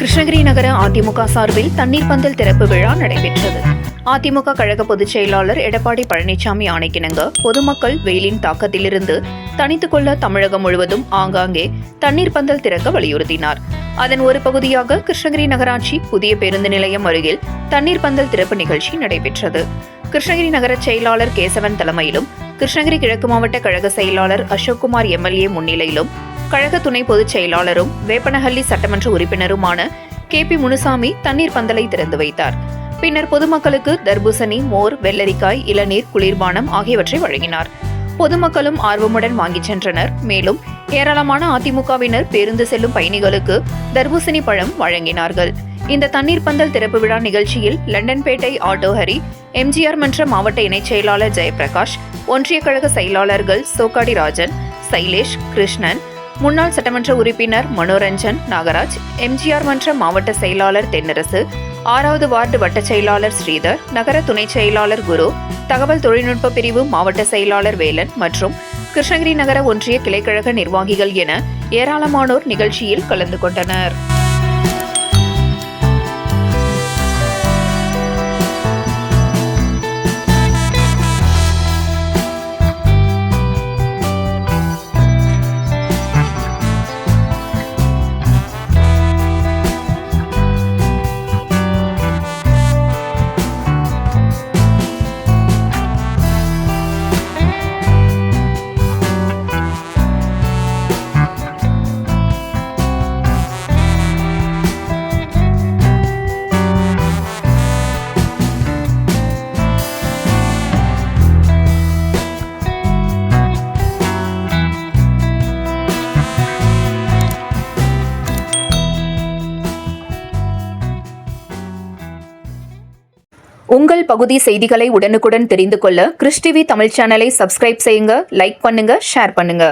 கிருஷ்ணகிரி நகர அதிமுக சார்பில் தண்ணீர் பந்தல் திறப்பு விழா நடைபெற்றது. அதிமுக கழக பொதுச் செயலாளர் எடப்பாடி பழனிசாமி ஆணைக்கிணங்க பொதுமக்கள் வெயிலின் தாக்கத்திலிருந்து தணித்துக் கொள்ள தமிழகம் முழுவதும் ஆங்காங்கே தண்ணீர் பந்தல் திறக்க வலியுறுத்தினார். அதன் ஒரு பகுதியாக கிருஷ்ணகிரி நகராட்சி புதிய பேருந்து நிலையம் அருகில் தண்ணீர் பந்தல் திறப்பு நிகழ்ச்சி நடைபெற்றது. கிருஷ்ணகிரி நகர செயலாளர் கேசவன் தலைமையிலும் கிருஷ்ணகிரி கிழக்கு மாவட்ட கழக செயலாளர் அசோக்குமார் எம்எல்ஏ முன்னிலையிலும் கழக துணை பொதுச் செயலாளரும் வேப்பனஹள்ளி சட்டமன்ற உறுப்பினருமான KP முனுசாமி தண்ணீர் பந்தலை திறந்து வைத்தார். பின்னர் பொதுமக்களுக்கு தர்பூசணி, மோர், வெள்ளரிக்காய், இளநீர், குளிர்பானம் ஆகியவற்றை வழங்கினார். பொதுமக்களும் ஆர்வமுடன் வாங்கிச் சென்றனர். மேலும் ஏராளமான அதிமுகவினர் பேருந்து செல்லும் பயணிகளுக்கு தர்பூசணி பழம் வழங்கினார்கள். இந்த தண்ணீர் பந்தல் திறப்பு விழா நிகழ்ச்சியில் லண்டன்பேட்டை ஆட்டோஹரி, MGR மன்ற மாவட்ட இணைச் செயலாளர் ஜெயபிரகாஷ், ஒன்றிய கழக செயலாளர்கள் சோக்காடி ராஜன், சைலேஷ், கிருஷ்ணன், முன்னாள் சட்டமன்ற உறுப்பினர் மனோரஞ்சன், நாகராஜ், MGR மன்ற மாவட்ட செயலாளர் தென்னரசு, 6வது வார்டு வட்ட செயலாளர் ஸ்ரீதர், நகர துணை செயலாளர் குரு, தகவல் தொழில்நுட்ப பிரிவு மாவட்ட செயலாளர் வேலன் மற்றும் கிருஷ்ணகிரி நகர ஒன்றிய கிளைக்கழக நிர்வாகிகள் என ஏராளமானோர் நிகழ்ச்சியில் கலந்து கொண்டனர். உங்கள் பகுதி செய்திகளை உடனுக்குடன் தெரிந்து கொள்ள கிறிஸ் டிவி தமிழ் சேனலை சப்ஸ்கிரைப் செய்யுங்க, லைக் பண்ணுங்க, ஷேர் பண்ணுங்க.